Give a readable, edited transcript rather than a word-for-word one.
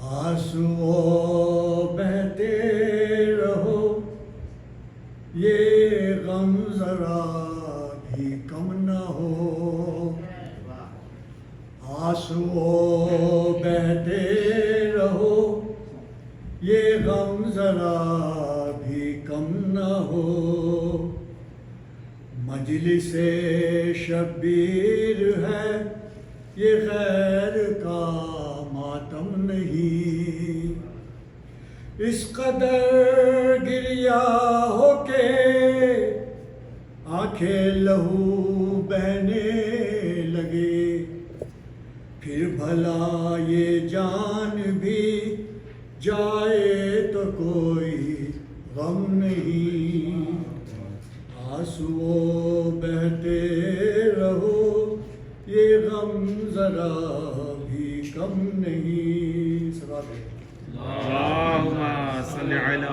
آنسو بہتے رہو یہ غم ذرا بھی کم نہ ہو، آنسو بہتے رہو یہ غم ذرا بھی کم نہ ہو، مجلس شبیر ہے یہ غیر کا ماتم نہیں، اس قدر گریا ہو کے آنکھیں لہو بہنے لگے، پھر بھلا یہ جان بھی جائے تو کوئی غم نہیں، آنسو بہتے رہو یہ غم ذرا بھی کم نہیں۔ اللہم صلی علی